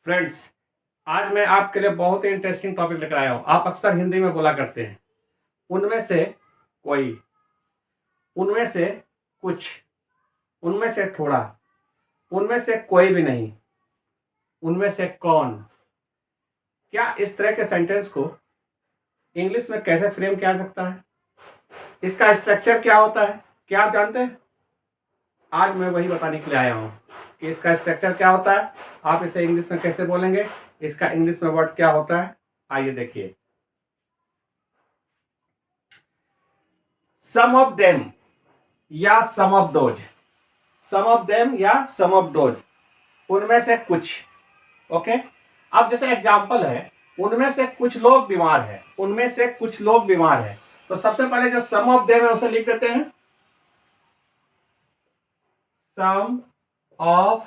Friends, आज मैं आपके लिए बहुत ही इंटरेस्टिंग टॉपिक लेकर आया हूँ। आप अक्सर हिंदी में बोला करते हैं, उनमें से कोई, उनमें से कुछ, उनमें से थोड़ा, उनमें से कोई भी नहीं, उनमें से कौन। क्या इस तरह के सेंटेंस को इंग्लिश में कैसे फ्रेम किया जा सकता है, इसका स्ट्रक्चर क्या होता है, क्या आप जानते हैं? आज मैं वही बताने के लिए आया हूँ कि इसका स्ट्रक्चर क्या होता है, आप इसे इंग्लिश में कैसे बोलेंगे, इसका इंग्लिश में वर्ड क्या होता है। आइए देखिए। सम ऑफ देम या some of those, some of them या सम ऑफ दोज, उनमें से कुछ। ओके, अब जैसे एग्जांपल है, उनमें से कुछ लोग बीमार हैं, उनमें से कुछ लोग बीमार हैं, तो सबसे पहले जो सम ऑफ देम है उसे लिख देते हैं, सम ऑफ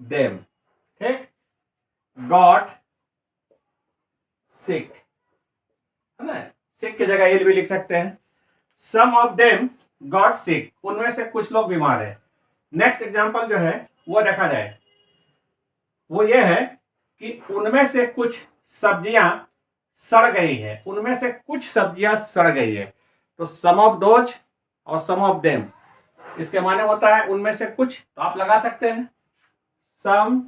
देम। ठीक, गॉट सिक, है ना, सिक की जगह इल भी लिख सकते हैं। सम ऑफ देम गॉट सिक, उनमें से कुछ लोग बीमार है। नेक्स्ट एग्जांपल जो है वो देखा जाए, वो ये है कि उनमें से कुछ सब्जियां सड़ गई है, उनमें से कुछ सब्जियां सड़ गई है। तो सम ऑफ दोज और सम ऑफ देम, इसके माने होता है उनमें से कुछ, तो आप लगा सकते हैं सम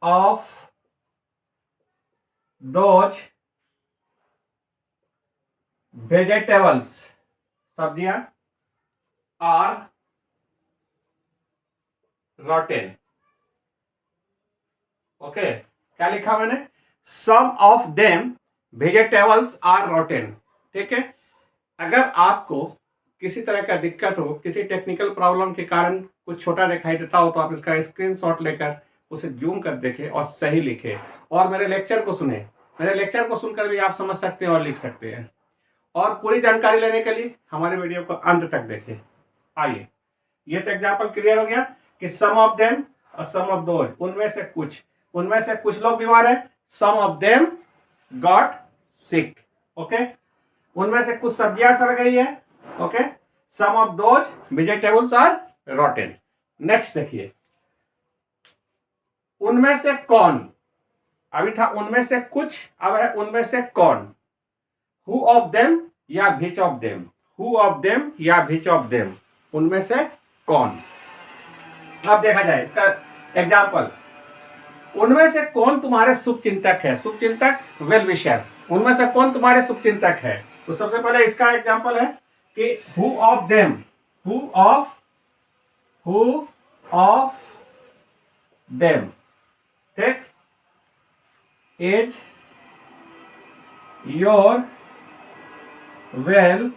ऑफ दोज वेजिटेबल्स, सब्जियां, आर रॉटेन। ओके, क्या लिखा मैंने? Some of them vegetables are rotten. ठीक है, अगर आपको किसी तरह का दिक्कत हो, किसी टेक्निकल प्रॉब्लम के कारण कुछ छोटा दिखाई देता हो, तो आप इसका स्क्रीनशॉट लेकर उसे जूम कर देखें और सही लिखें, और मेरे लेक्चर को सुने। मेरे लेक्चर को सुनकर भी आप समझ सकते हैं और लिख सकते हैं। और पूरी जानकारी लेने के लिए हमारे वीडियो को अंत तक देखें। आइए, ये तो एग्जाम्पल क्लियर हो गया कि सम ऑफ देम और सम ऑफ दोज, उनमें से कुछ लोग बीमार है, some of them got sick. Okay, उनमें से कुछ सब्जियां सड़ गई है। Okay, some of those vegetables are rotten. Next देखिए, उनमें से कौन, अभी था उनमें से कुछ, अब है उनमें से कौन। हु ऑफ देम या which of them, who of them या विच ऑफ देम, उनमें से कौन। अब देखा जाए इसका एग्जाम्पल, उनमें से कौन तुम्हारे शुभचिंतक है, शुभचिंतक वेल विशर, उनमें से कौन तुम्हारे शुभचिंतक है। तो सबसे पहले इसका एग्जाम्पल है कि who of them, who of them, ठीक, is your well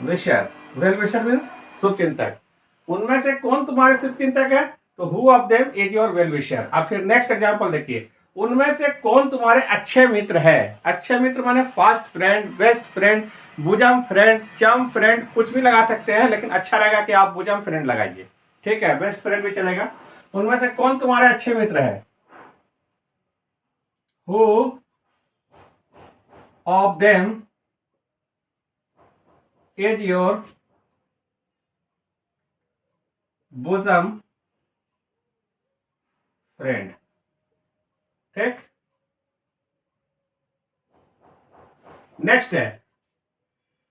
wisher. Well wisher means शुभचिंतक, उनमें से कौन तुम्हारे शुभचिंतक है, तो who of them is your well wisher. अब फिर नेक्स्ट एग्जांपल देखिए, उनमें से कौन तुम्हारे अच्छे मित्र है। अच्छे मित्र माने fast friend, best friend, bosom friend, चम फ्रेंड, कुछ भी लगा सकते हैं, लेकिन अच्छा रहेगा कि आप बुजम फ्रेंड लगाइए। ठीक है, बेस्ट फ्रेंड भी चलेगा। उनमें से कौन तुम्हारे अच्छे मित्र है, who of them is your bosom friend. ठीक, नेक्स्ट है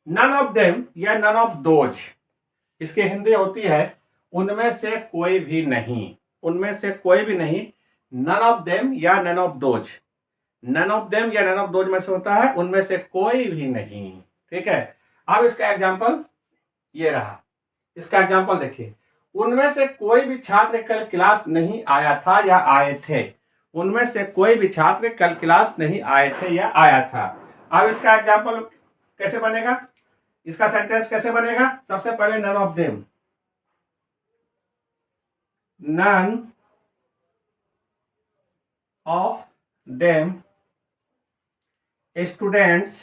नन ऑफ देम या नन ऑफ दोज, इसकी हिंदी होती है उनमें से कोई भी नहीं, उनमें से कोई भी नहीं। नन ऑफ देम या none of those, none of them या नन ऑफ दोज में से होता है उनमें से कोई भी नहीं। ठीक है, अब इसका एग्जांपल ये रहा, इसका एग्जांपल देखिए, उनमें से कोई भी छात्र कल क्लास नहीं आया था या आए थे, उनमें से कोई भी छात्र कल क्लास नहीं आए थे या आया था। अब इसका एग्जांपल कैसे बनेगा, इसका सेंटेंस कैसे बनेगा? सबसे पहले none of them, none of them students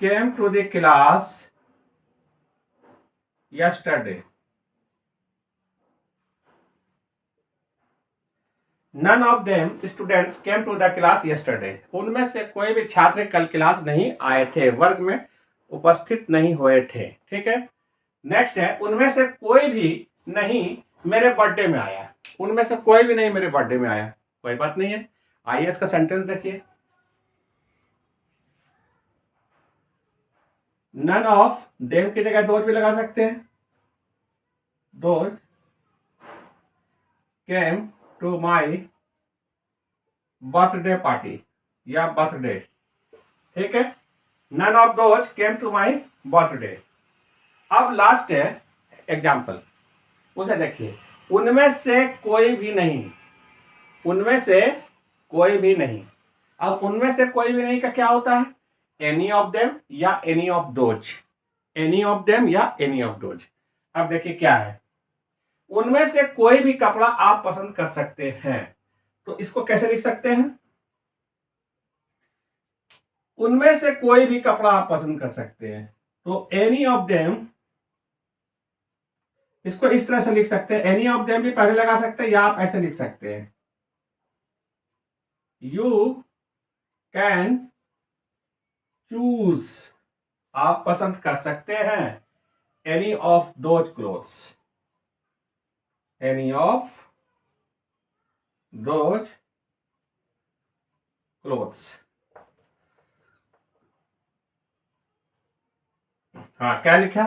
came to the class yesterday. None of them students came to the class yesterday. उनमें से कोई भी छात्र कल क्लास नहीं आए थे। वर्ग में उपस्थित नहीं हुए थे। ठीक है, नेक्स्ट है उनमें से कोई भी नहीं मेरे बर्थडे में आया। उनमें से कोई भी नहीं मेरे बर्थडे में आया, कोई बात नहीं है। आइए इसका सेंटेंस देखिए, नन ऑफ देम की जगह दोज भी लगा सकते हैं, those came to my birthday party या बर्थडे। ठीक है, none of those came to my birthday. अब लास्ट है एग्जाम्पल, उसे देखिए, उनमें से कोई भी नहीं, उनमें से कोई भी नहीं। अब उनमें से कोई भी नहीं का क्या होता है, एनी ऑफ देम या any of those, any of them या एनी ऑफ दोज। अब देखिए क्या है, उनमें से कोई भी कपड़ा आप पसंद कर सकते हैं, तो इसको कैसे लिख सकते हैं, उनमें से कोई भी कपड़ा आप पसंद कर सकते हैं, तो एनी ऑफ देम, इसको इस तरह से लिख सकते हैं, एनी ऑफ देम भी पहले लगा सकते हैं या आप ऐसे लिख सकते हैं, यू कैन चूज, आप पसंद कर सकते हैं, any of those clothes, any of those clothes. हाँ, क्या लिखा,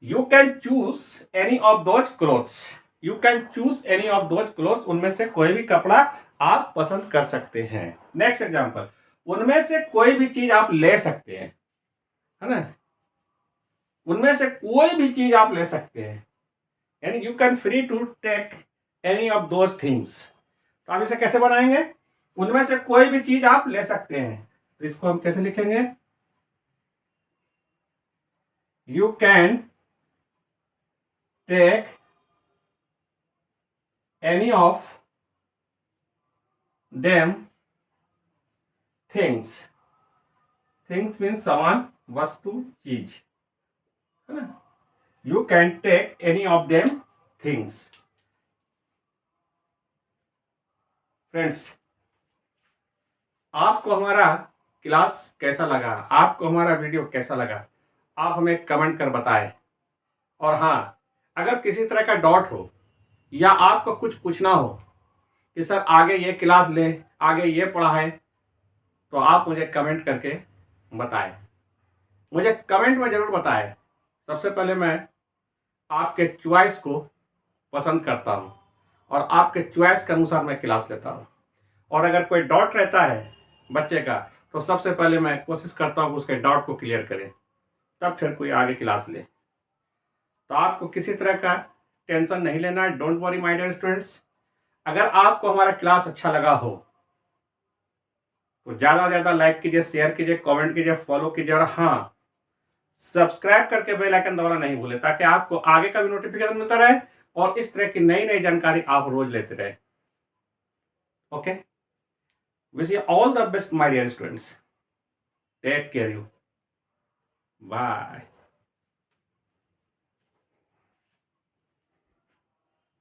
you can choose any of those clothes, you can choose any of those clothes, उनमें से कोई भी कपड़ा आप पसंद कर सकते हैं। नेक्स्ट एग्जांपल, उनमें से कोई भी चीज आप ले सकते हैं, है ना, उनमें से कोई भी चीज आप ले सकते हैं, यानी you can free to take any of those things. तो आप इसे कैसे बनाएंगे, उनमें से कोई भी चीज आप ले सकते हैं, तो इसको हम कैसे लिखेंगे, you can take any of them things, things means सामान, वस्तु, चीज, है ना, you can take any of them things. Friends, आपको हमारा क्लास कैसा लगा, आपको हमारा वीडियो कैसा लगा, आप हमें कमेंट कर बताएं। और हाँ, अगर किसी तरह का डाउट हो या आपको कुछ पूछना हो कि सर आगे ये क्लास लें, आगे ये पढ़ाएं, तो आप मुझे कमेंट करके बताएं, मुझे कमेंट में ज़रूर बताएं। सबसे पहले मैं आपके चॉइस को पसंद करता हूँ और आपके चॉइस के अनुसार मैं क्लास लेता हूँ। और अगर कोई डाउट रहता है बच्चे का, तो सबसे पहले मैं कोशिश करता हूँ कि उसके डाउट को क्लियर करें, तब फिर कोई आगे क्लास ले। तो आपको किसी तरह का टेंशन नहीं लेना है, don't worry my dear students. अगर आपको हमारा क्लास अच्छा लगा हो तो ज़्यादा से ज़्यादा लाइक कीजिए, शेयर कीजिए, कमेंट कीजिए, फॉलो कीजिए, और हाँ, सब्सक्राइब करके बेल आइकन दबाना नहीं भूलें, ताकि आपको आगे का भी नोटिफिकेशन मिलता रहे और इस तरह की नई नई जानकारी आप रोज लेते रहे। Okay, wish you all the best my dear students, take care you, bye.